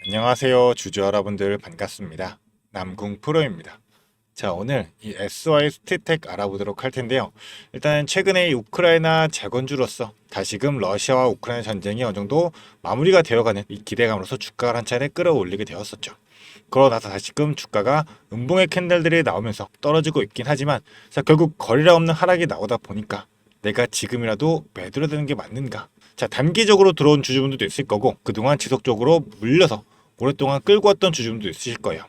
안녕하세요, 주주 여러분들 반갑습니다. 남궁 프로입니다. 자, 오늘 이 SY 스틸텍 알아보도록 할 텐데요. 일단 최근에 이 우크라이나 재건주로서 다시금 러시아와 우크라이나 전쟁이 어느 정도 마무리가 되어가는 이 기대감으로서 주가를 한 차례 끌어올리게 되었었죠. 그러고 나서 다시금 주가가 음봉의 캔들들이 나오면서 떨어지고 있긴 하지만, 자, 결국 거리가 없는 하락이 나오다 보니까 내가 지금이라도 매도를 드는 게 맞는가? 자, 단기적으로 들어온 주주분들도 있을 거고, 그동안 지속적으로 물려서 오랫동안 끌고 왔던 주주분도 있으실 거예요.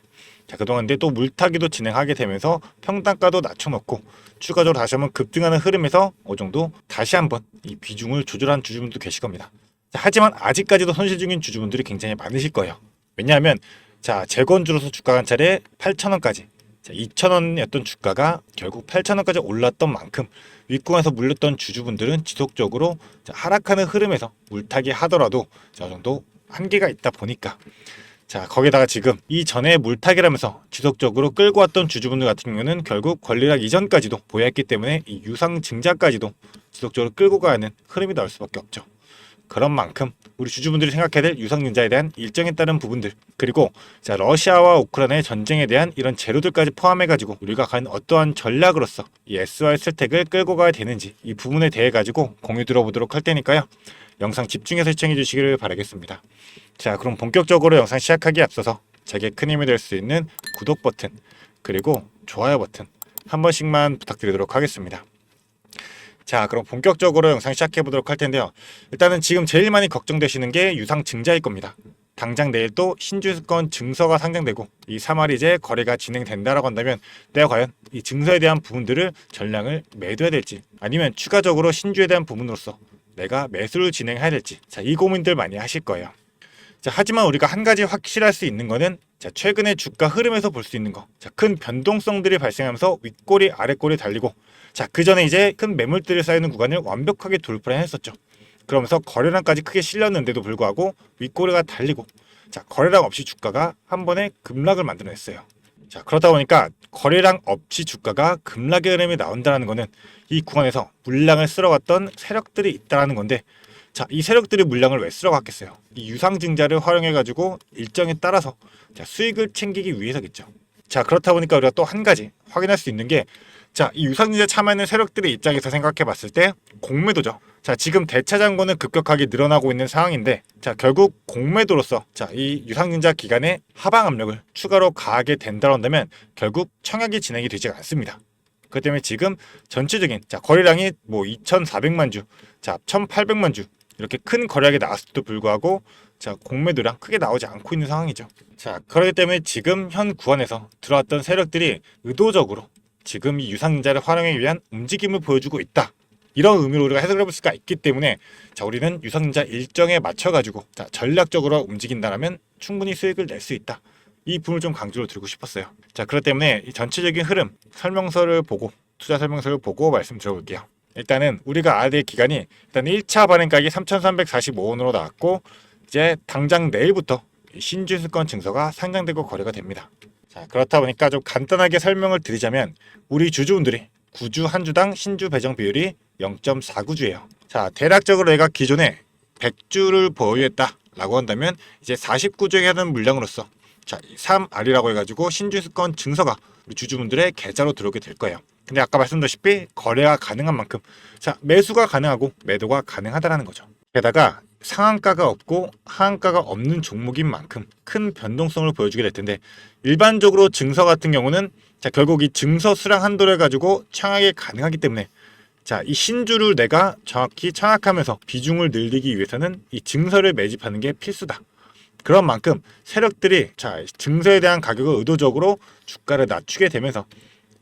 자, 그동안 근데 또 물타기도 진행하게 되면서 평단가도 낮춰놓고 추가적으로 다시 한번 급등하는 흐름에서 어느 정도 다시 한번 이 비중을 조절한 주주분도 계실 겁니다. 자, 하지만 아직까지도 손실 중인 주주분들이 굉장히 많으실 거예요. 왜냐하면 자, 재건주로서 주가가 한 차례 8,000원까지, 자, 2,000원이었던 주가가 결국 8,000원까지 올랐던 만큼 윗공에서 물렸던 주주분들은 지속적으로 하락하는 흐름에서 물타기 하더라도 저 정도 한계가 있다 보니까, 자, 거기다가 지금 이전에 물타기라면서 지속적으로 끌고 왔던 주주분들 같은 경우는 결국 권리락 이전까지도 보였기 때문에 이 유상증자까지도 지속적으로 끌고 가는 흐름이 나올 수밖에 없죠. 그런 만큼 우리 주주분들이 생각해야 될 유상증자에 대한 일정에 따른 부분들, 그리고 자, 러시아와 우크라이나의 전쟁에 대한 이런 재료들까지 포함해가지고 우리가 과연 어떠한 전략으로서 이 SY 스택을 끌고 가야 되는지, 이 부분에 대해 가지고 공유 들어보도록 할 테니까요. 영상 집중해서 시청해 주시기를 바라겠습니다. 자, 그럼 본격적으로 영상 시작하기에 앞서서 제게 큰 힘이 될 수 있는 구독 버튼, 그리고 좋아요 버튼 한 번씩만 부탁드리도록 하겠습니다. 자, 그럼 본격적으로 영상 시작해 보도록 할 텐데요. 일단은 지금 제일 많이 걱정되시는 게 유상증자일 겁니다. 당장 내일 또 신주유권 증서가 상장되고 이 3월 이제 거래가 진행된다라고 한다면 내가 과연 이 증서에 대한 부분들을 전량을 매도해야 될지, 아니면 추가적으로 신주에 대한 부분으로서 내가 매수를 진행해야 될지, 자, 이 고민들 많이 하실 거예요. 자, 하지만 우리가 한 가지 확실할 수 있는 거는, 자, 최근의 주가 흐름에서 볼 수 있는 거, 자, 큰 변동성들이 발생하면서 윗꼬리 아랫꼬리 달리고, 자, 그 전에 이제 큰 매물들이 쌓이는 구간을 완벽하게 돌파를 했었죠. 그러면서 거래량까지 크게 실렸는데도 불구하고 윗꼬리가 달리고, 자, 거래량 없이 주가가 한 번에 급락을 만들어냈어요. 자, 그렇다 보니까 거래량 없이 주가가 급락의 흐름이 나온다는 거는 이 구간에서 물량을 쓸어갔던 세력들이 있다는 건데, 자, 이 세력들이 물량을 왜 쓸어갔겠어요? 이 유상증자를 활용해가지고 일정에 따라서 자, 수익을 챙기기 위해서겠죠. 자, 그렇다 보니까 우리가 또 한 가지 확인할 수 있는 게, 자, 이 유상증자 참여하는 세력들의 입장에서 생각해 봤을 때 공매도죠. 자, 지금 대차 잔고는 급격하게 늘어나고 있는 상황인데, 자, 결국 공매도로서 자, 이 유상증자 기간에 하방 압력을 추가로 가하게 된다고 한다면 결국 청약이 진행이 되지 않습니다. 그렇기 때문에 지금 전체적인 자, 거래량이 뭐 2,400만 주, 자, 1,800만 주 이렇게 큰 거래량이 나왔음에도 불구하고 자, 공매도량 크게 나오지 않고 있는 상황이죠. 자, 그렇기 때문에 지금 현 구간에서 들어왔던 세력들이 의도적으로 지금 이 유상증자를 활용하기 위한 움직임을 보여주고 있다, 이런 의미로 우리가 해석을 해볼 수가 있기 때문에, 자, 우리는 유상증자 일정에 맞춰가지고 자, 전략적으로 움직인다면 충분히 수익을 낼 수 있다, 이 부분을 좀 강조를 드리고 싶었어요. 자, 그렇기 때문에 이 전체적인 흐름 설명서를 보고, 투자 설명서를 보고 말씀 드려볼게요. 일단은 우리가 알아야 될 기간이, 일단 1차 발행가격이 3,345원으로 나왔고, 이제 당장 내일부터 신주유권 증서가 상장되고 거래가 됩니다. 자, 그렇다 보니까 좀 간단하게 설명을 드리자면, 우리 주주분들이 구주 한 주당 신주 배정 비율이 0.49주예요. 자, 대략적으로 내가 기존에 100주를 보유했다라고 한다면 이제 49주에 하는 물량으로서 자, 3R이라고 해가지고 신주유권 증서가 우리 주주분들의 계좌로 들어오게 될 거예요. 근데 아까 말씀드렸다시피 거래가 가능한 만큼 자, 매수가 가능하고 매도가 가능하다라는 거죠. 게다가 상한가가 없고 하한가가 없는 종목인 만큼 큰 변동성을 보여주게 될 텐데, 일반적으로 증서 같은 경우는 자, 결국 이 증서 수량 한도를 가지고 청약이 가능하기 때문에 자, 이 신주를 내가 정확히 청약하면서 비중을 늘리기 위해서는 이 증서를 매집하는 게 필수다. 그런 만큼 세력들이 자, 증서에 대한 가격을 의도적으로 주가를 낮추게 되면서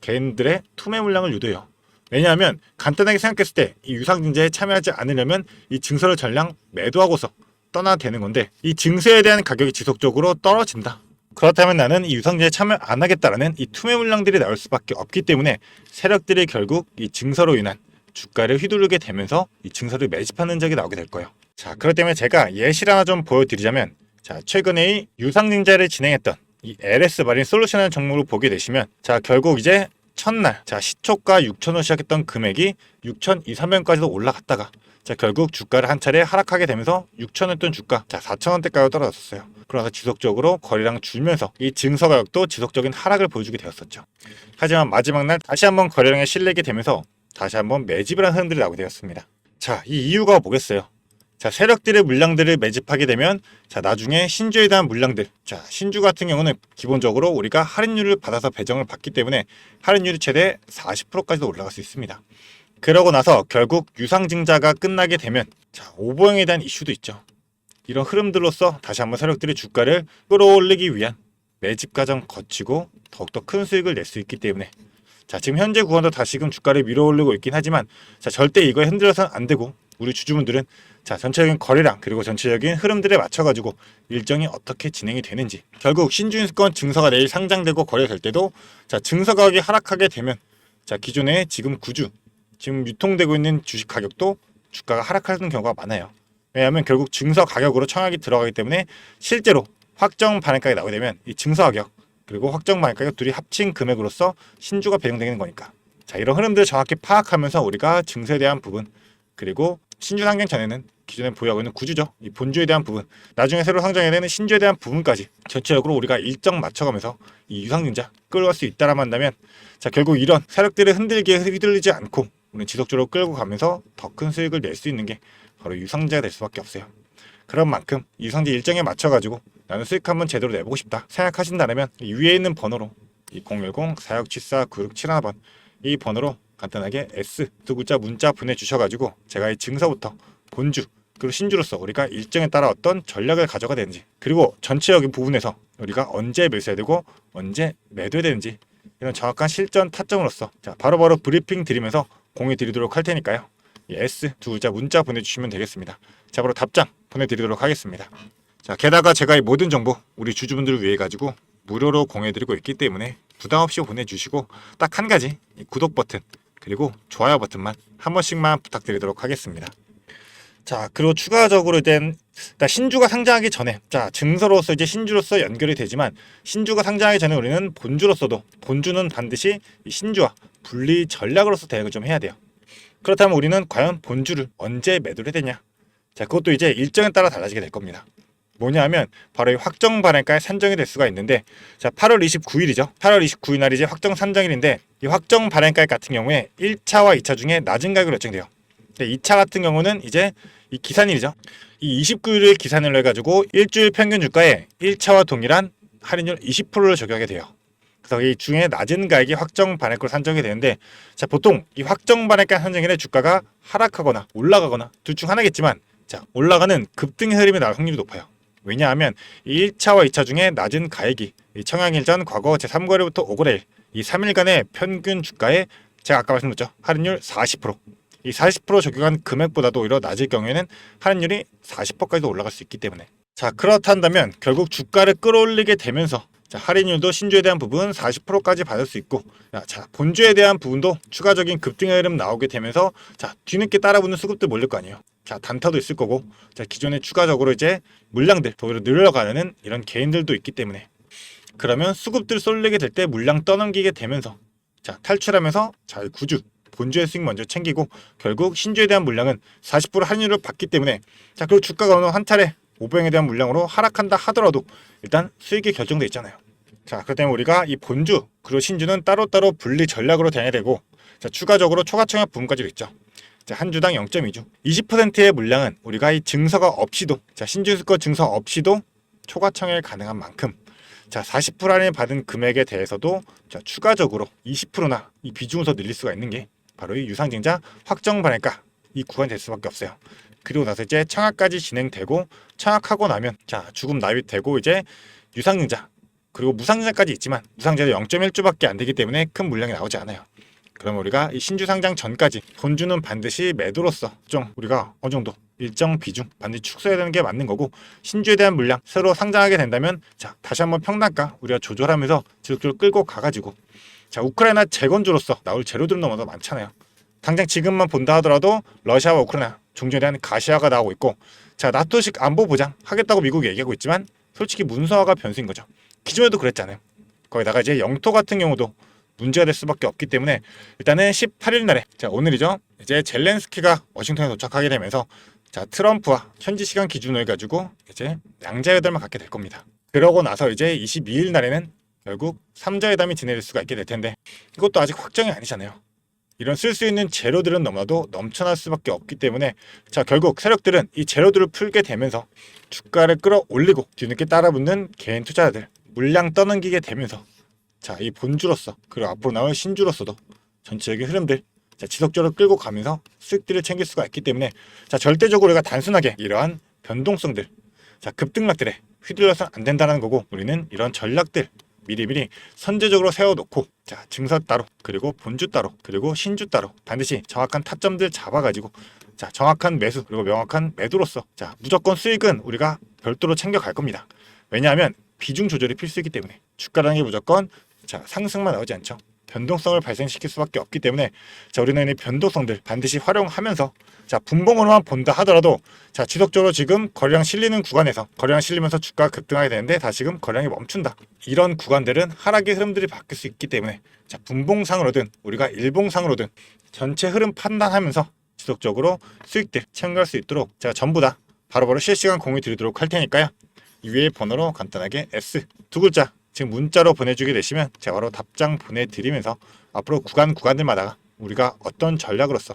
개인들의 투매 물량을 유도해요. 왜냐하면 간단하게 생각했을 때 이 유상증자에 참여하지 않으려면 이 증서를 전량 매도하고서 떠나야 되는 건데, 이 증서에 대한 가격이 지속적으로 떨어진다. 그렇다면 나는 이 유상증자에 참여 안 하겠다라는 이 투매 물량들이 나올 수밖에 없기 때문에 세력들이 결국 이 증서로 인한 주가를 휘두르게 되면서 이 증서를 매집하는 적이 나오게 될 거예요. 자, 그렇기 때문에 제가 예시를 하나 좀 보여드리자면, 자, 최근에 이 유상증자를 진행했던 이 LS 마린 솔루션이라는 종목을 보게 되시면, 자, 결국 이제 첫날 자, 시초가 6,000원 시작했던 금액이 6,200, 300원까지도 올라갔다가 자, 결국 주가를 한 차례 하락하게 되면서 6,000원던 주가, 자, 4,000원대까지 떨어졌어요. 그러면서 지속적으로 거래량 줄면서 이 증서 가격도 지속적인 하락을 보여주게 되었었죠. 하지만 마지막 날 다시 한번 거래량에 실리게 되면서 다시 한번 매집을 한 흐름들이 나오게 되었습니다. 자, 이 이유가 뭐겠어요? 자, 세력들의 물량들을 매집하게 되면 자, 나중에 신주에 대한 물량들, 자, 신주 같은 경우는 기본적으로 우리가 할인율을 받아서 배정을 받기 때문에 할인율이 최대 40%까지도 올라갈 수 있습니다. 그러고 나서 결국 유상증자가 끝나게 되면 자, 오보행에 대한 이슈도 있죠. 이런 흐름들로서 다시 한번 세력들이 주가를 끌어올리기 위한 매집 과정 거치고 더욱더 큰 수익을 낼 수 있기 때문에 자, 지금 현재 구간도 다시금 주가를 밀어올리고 있긴 하지만 자, 절대 이거에 흔들려서는 안 되고 우리 주주분들은 자, 전체적인 거래량 그리고 전체적인 흐름들에 맞춰가지고 일정이 어떻게 진행이 되는지 결국 신주인수권 증서가 내일 상장되고 거래될 때도 자, 증서 가격이 하락하게 되면 자, 기존에 지금 구주 지금 유통되고 있는 주식 가격도 주가가 하락하는 경우가 많아요. 왜냐하면 결국 증서 가격으로 청약이 들어가기 때문에 실제로 확정 반영가가 나오게 되면 이 증서 가격 그리고 확정 반영가가 둘이 합친 금액으로서 신주가 배정되는 거니까 자, 이런 흐름들을 정확히 파악하면서 우리가 증서에 대한 부분 그리고 신주 상장 전에는 기존에 보유하고 있는 구주죠. 이 본주에 대한 부분 나중에 새로 상장해야 되는 신주에 대한 부분까지 전체적으로 우리가 일정 맞춰가면서 이 유상증자 끌어갈 수 있다라고 한다면 자, 결국 이런 세력들을 휘둘리지 않고 우리는 지속적으로 끌고 가면서 더 큰 수익을 낼 수 있는 게 바로 유상증자가 될 수밖에 없어요. 그런 만큼 유상증자 일정에 맞춰가지고 나는 수익 한번 제대로 내보고 싶다 생각하신다면 이 위에 있는 번호로 이 010-4674-9671번 이 번호로 간단하게 S 두 글자 문자 보내주셔가지고 제가 이 증서부터 본주 그리고 신주로서 우리가 일정에 따라 어떤 전략을 가져가야 되는지 그리고 전체적인 부분에서 우리가 언제 매수해야 되고 언제 매도해야 되는지 이런 정확한 실전 타점으로서 자, 바로바로 브리핑 드리면서 공유 드리도록 할 테니까요. 이 S 두 글자 문자 보내주시면 되겠습니다. 자, 바로 답장 보내드리도록 하겠습니다. 자, 게다가 제가 이 모든 정보 우리 주주분들을 위해 가지고 무료로 공유해드리고 있기 때문에 부담없이 보내주시고 딱 한 가지 이 구독 버튼 그리고 좋아요 버튼만 한 번씩만 부탁드리도록 하겠습니다. 자, 그리고 추가적으로 일단 신주가 상장하기 전에 자, 증서로서 이제 신주로서 연결이 되지만 신주가 상장하기 전에 우리는 본주로서도 본주는 반드시 이 신주와 분리 전략으로서 대응을 좀 해야 돼요. 그렇다면 우리는 과연 본주를 언제 매도를 해야 되냐? 자, 그것도 이제 일정에 따라 달라지게 될 겁니다. 뭐냐 하면 바로 이 확정 발행가에 산정이 될 수가 있는데 자, 8월 29일이죠. 8월 29일 날이 이제 확정 산정일인데 이 확정 발행가 같은 경우에 1차와 2차 중에 낮은 가격으로 결정돼요. 2차 같은 경우는 이제 이 기산일이죠. 이 29일을 기산일로 해가지고 일주일 평균 주가에 1차와 동일한 할인율 20%를 적용하게 돼요. 그래서 이 중에 낮은 가격이 확정 반액가로 산정이 되는데 자, 보통 이 확정 반액가 산정일에 주가가 하락하거나 올라가거나 둘 중 하나겠지만 자, 올라가는 급등의 흐름이 나올 확률이 높아요. 왜냐하면 이 1차와 2차 중에 낮은 가액이 이 청약일 전 과거 제3거래부터 5거래일 이 3일간의 평균 주가에 제가 아까 말씀드렸죠. 할인율 40%. 이 40% 적용한 금액보다도 오히려 낮을 경우에는 할인율이 40%까지도 올라갈 수 있기 때문에 자, 그렇다면 결국 주가를 끌어올리게 되면서 자, 할인율도 신주에 대한 부분 40%까지 받을 수 있고 자, 본주에 대한 부분도 추가적인 급등의 흐름 나오게 되면서 자, 뒤늦게 따라붙는 수급들 몰릴 거 아니에요. 자, 단타도 있을 거고 자, 기존에 추가적으로 이제 물량들 더 늘려가려는 이런 개인들도 있기 때문에 그러면 수급들 쏠리게 될 때 물량 떠넘기게 되면서 자, 탈출하면서 자, 구주 본주의 수익 먼저 챙기고 결국 신주에 대한 물량은 40% 할인율을 받기 때문에 자, 그리고 주가가 어느 한 차례 오보행에 대한 물량으로 하락한다 하더라도 일단 수익이 결정돼 있잖아요. 자, 그렇기 때문에 우리가 이 본주 그리고 신주는 따로따로 분리 전략으로 대응해야 되고 자, 추가적으로 초과청약 부분까지도 있죠. 자, 한 주당 0.2주 20%의 물량은 우리가 이 증서가 없이도 자, 신주수거 증서 없이도 초과청약이 가능한 만큼 자, 40% 할인 받은 금액에 대해서도 자, 추가적으로 20%나 이 비중을 더 늘릴 수가 있는 게 바로 이 유상증자 확정 발행가 이 구간이 될 수밖에 없어요. 그리고 나서 이제 청약까지 진행되고 청약하고 나면 자, 주금 납입되고 이제 유상증자 그리고 무상증자까지 있지만 무상증자도 0.1주밖에 안 되기 때문에 큰 물량이 나오지 않아요. 그럼 우리가 이 신주 상장 전까지 본주는 반드시 매도로서 좀 우리가 어느 정도 일정 비중 반드시 축소해야 되는 게 맞는 거고 신주에 대한 물량 새로 상장하게 된다면 자, 다시 한번 평단가 우리가 조절하면서 지속적으로 끌고 가가지고 자, 우크라이나 재건주로서 나올 재료들은 너무나 많잖아요. 당장 지금만 본다 하더라도 러시아와 우크라이나 종전에 대한 가시화가 나오고 있고 자, 나토식 안보 보장 하겠다고 미국이 얘기하고 있지만 솔직히 문서화가 변수인 거죠. 기존에도 그랬잖아요. 거기다가 이제 영토 같은 경우도 문제가 될 수밖에 없기 때문에 일단은 18일 날에 자, 오늘이죠. 이제 젤렌스키가 워싱턴에 도착하게 되면서 자, 트럼프와 현지 시간 기준을 가지고 이제 양자회담을 갖게 될 겁니다. 그러고 나서 이제 22일 날에는 결국 3자회담이 진행될 수가 있게 될 텐데 이것도 아직 확정이 아니잖아요. 이런 쓸 수 있는 재료들은 너무나도 넘쳐날 수밖에 없기 때문에 자, 결국 세력들은 이 재료들을 풀게 되면서 주가를 끌어올리고 뒤늦게 따라붙는 개인 투자자들 물량 떠넘기게 되면서 자, 이 본주로서 그리고 앞으로 나올 신주로서도 전체적인 흐름들 자, 지속적으로 끌고 가면서 수익들을 챙길 수가 있기 때문에 자, 절대적으로 우리가 단순하게 이러한 변동성들 자, 급등락들에 휘둘려서 안 된다는 거고 우리는 이런 전략들 미리미리 선제적으로 세워놓고 자, 증서 따로 그리고 본주 따로 그리고 신주 따로 반드시 정확한 타점들 잡아가지고 자, 정확한 매수 그리고 명확한 매도로서 자, 무조건 수익은 우리가 별도로 챙겨갈 겁니다. 왜냐하면 비중 조절이 필수이기 때문에 주가라는 게 무조건 자, 상승만 나오지 않죠. 변동성을 발생시킬 수밖에 없기 때문에 자, 우리는 이 변동성들 반드시 활용하면서 자, 분봉으로만 본다 하더라도 자, 지속적으로 지금 거래량 실리는 구간에서 거래량 실리면서 주가가 급등하게 되는데 다시금 거래량이 멈춘다. 이런 구간들은 하락의 흐름들이 바뀔 수 있기 때문에 자, 분봉상으로든 우리가 일봉상으로든 전체 흐름 판단하면서 지속적으로 수익들 챙겨갈 수 있도록 제가 전부 다 바로바로 실시간 공유 드리도록 할 테니까요. 이 위에 번호로 간단하게 S 두 글자 지금 문자로 보내주게 되시면 제가 바로 답장 보내드리면서 앞으로 구간들마다 우리가 어떤 전략으로서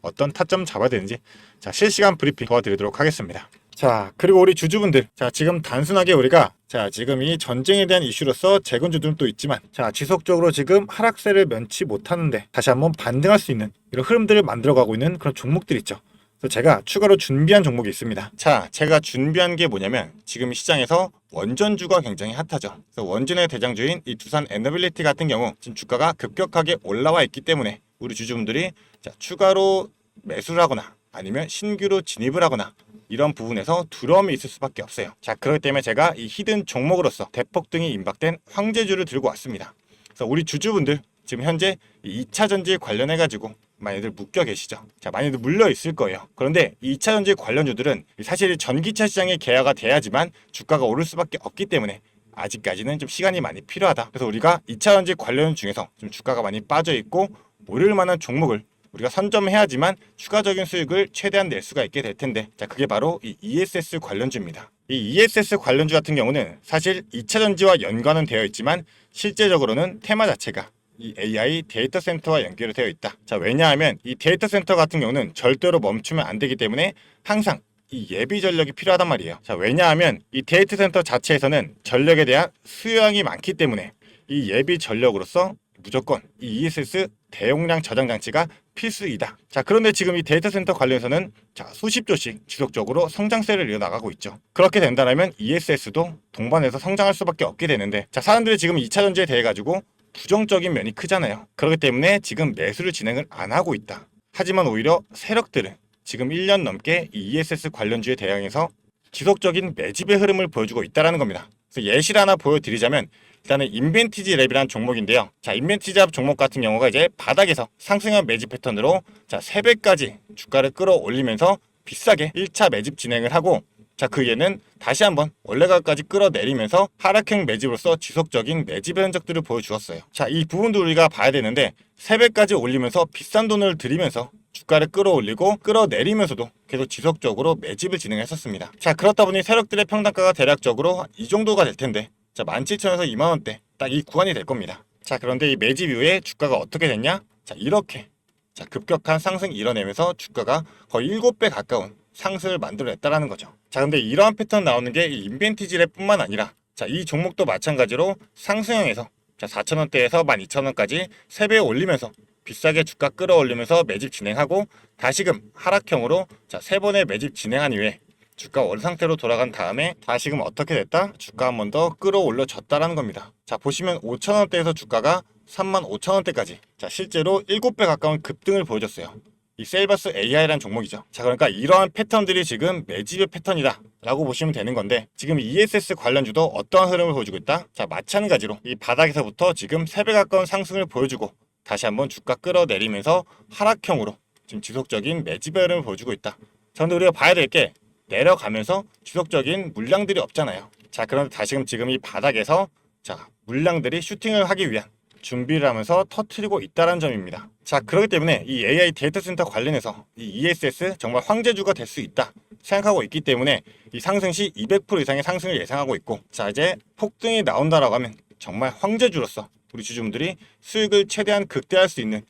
어떤 타점 잡아야 되는지 자, 실시간 브리핑 도와드리도록 하겠습니다. 자, 그리고 우리 주주분들 자, 지금 단순하게 우리가 자, 지금 이 전쟁에 대한 이슈로서 재건주들은 또 있지만 자, 지속적으로 지금 하락세를 면치 못하는데 다시 한번 반등할 수 있는 이런 흐름들을 만들어가고 있는 그런 종목들 있죠. 그래서 제가 추가로 준비한 종목이 있습니다. 자, 제가 준비한 게 뭐냐면 지금 시장에서 원전주가 굉장히 핫하죠. 그래서 원전의 대장주인 이 두산 에너빌리티 같은 경우 지금 주가가 급격하게 올라와 있기 때문에 우리 주주분들이 자, 추가로 매수를 하거나 아니면 신규로 진입을 하거나 이런 부분에서 두려움이 있을 수밖에 없어요. 자, 그렇기 때문에 제가 이 히든 종목으로서 대폭등이 임박된 황제주를 들고 왔습니다. 그래서 우리 주주분들 지금 현재 2차 전지 관련해 가지고 많이들 묶여 계시죠. 자, 많이들 물려 있을 거예요. 그런데 2차 전지 관련주들은 사실 전기차 시장에 개화가 돼야지만 주가가 오를 수밖에 없기 때문에 아직까지는 좀 시간이 많이 필요하다. 그래서 우리가 2차 전지 관련 중에서 좀 주가가 많이 빠져 있고 오를 만한 종목을 우리가 선점해야지만 추가적인 수익을 최대한 낼 수가 있게 될 텐데 자, 그게 바로 이 ESS 관련주입니다. 이 ESS 관련주 같은 경우는 사실 2차 전지와 연관은 되어 있지만 실제적으로는 테마 자체가 이 AI 데이터 센터와 연결이 되어 있다. 자, 왜냐하면 이 데이터 센터 같은 경우는 절대로 멈추면 안 되기 때문에 항상 이 예비 전력이 필요하단 말이에요. 자, 왜냐하면 이 데이터 센터 자체에서는 전력에 대한 수요량이 많기 때문에 이 예비 전력으로서 무조건 이 ESS 대용량 저장 장치가 필수이다. 자, 그런데 지금 이 데이터 센터 관련해서는 자, 수십조씩 지속적으로 성장세를 이어나가고 있죠. 그렇게 된다면 ESS도 동반해서 성장할 수밖에 없게 되는데 자, 사람들이 지금 2차 전지에 대해 가지고 부정적인 면이 크잖아요. 그렇기 때문에 지금 매수를 진행을 안 하고 있다. 하지만 오히려 세력들은 지금 1년 넘게 이 ESS 관련주에 대항해서 지속적인 매집의 흐름을 보여주고 있다는 겁니다. 그래서 예시를 하나 보여드리자면 일단은 인벤티지 랩이라는 종목인데요. 자, 인벤티지 랩 종목 같은 경우가 이제 바닥에서 상승형 매집 패턴으로 자, 3배까지 주가를 끌어올리면서 비싸게 1차 매집 진행을 하고 자, 그 이후에는 다시 한번 원래 가까지 끌어내리면서 하락형 매집으로서 지속적인 매집의 흔적들을 보여주었어요. 자, 이 부분도 우리가 봐야 되는데 3배까지 올리면서 비싼 돈을 들이면서 주가를 끌어올리고 끌어내리면서도 계속 지속적으로 매집을 진행했었습니다. 자, 그렇다 보니 세력들의 평단가가 대략적으로 이 정도가 될 텐데 자, 17,000에서 20,000원대 딱 이 구간이 될 겁니다. 자, 그런데 이 매집 이후에 주가가 어떻게 됐냐? 자, 이렇게 자, 급격한 상승 이뤄내면서 주가가 거의 7배 가까운 상승을 만들어냈다라는 거죠. 자, 근데 이러한 패턴 나오는 게 이 인벤티지랩 뿐만 아니라 자, 이 종목도 마찬가지로 상승형에서 자, 4,000원대에서 12,000원까지 3배 올리면서 비싸게 주가 끌어올리면서 매집 진행하고 다시금 하락형으로 자, 3번의 매집 진행한 이후에 주가 원 상태로 돌아간 다음에 다시금 어떻게 됐다? 주가 한 번 더 끌어올려졌다라는 겁니다. 자, 보시면 5,000원대에서 주가가 35,000원대까지 자, 실제로 7배 가까운 급등을 보여줬어요. 이 셀버스 AI라는 종목이죠. 자, 그러니까 이러한 패턴들이 지금 매집의 패턴이다 라고 보시면 되는 건데 지금 ESS 관련주도 어떠한 흐름을 보여주고 있다? 자, 마찬가지로 이 바닥에서부터 지금 3배 가까운 상승을 보여주고 다시 한번 주가 끌어내리면서 하락형으로 지금 지속적인 매집의 흐름을 보여주고 있다. 자, 근데 우리가 봐야 될 게 내려가면서 지속적인 물량들이 없잖아요. 자, 그런데 다시금 지금 이 바닥에서 자, 물량들이 슈팅을 하기 위한 준비를 하면서 터트리고 있다는 점입니다. 자, 그렇기 때문에 이 AI 데이터 센터 관련해서 이 ESS 정말 황제주가 될 수 있다 생각하고 있기 때문에 이 상승 시 200% 이상의 상승을 예상하고 있고, 자, 이제 폭등이 나온다라고 하면 정말 황제주로서 우리 주주분들이 수익을 최대한 극대화할 수 있는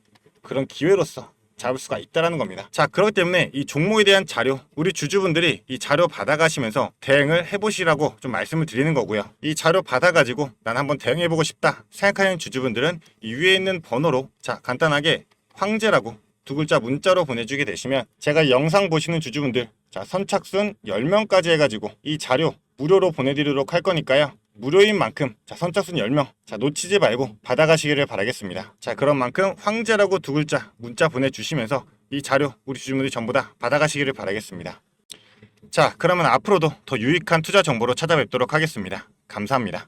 그런 기회로서 잡을 수가 있다라는 겁니다. 자, 그렇기 때문에 이 종목에 대한 자료, 우리 주주분들이 이 자료 받아가시면서 대응을 해보시라고 좀 말씀을 드리는 거고요. 이 자료 받아가지고 난 한번 대응해보고 싶다 생각하는 주주분들은 이 위에 있는 번호로, 자, 간단하게 황제라고 두 글자 문자로 보내주게 되시면 제가 영상 보시는 주주분들, 자, 선착순 10명까지 해가지고 이 자료 무료로 보내드리도록 할 거니까요. 무료인 만큼, 자, 선착순 10명, 자, 놓치지 말고 받아가시기를 바라겠습니다. 자, 그런 만큼 황제라고 두 글자 문자 보내주시면서 이 자료 우리 주주분들이 전부 다 받아가시기를 바라겠습니다. 자, 그러면 앞으로도 더 유익한 투자 정보로 찾아뵙도록 하겠습니다. 감사합니다.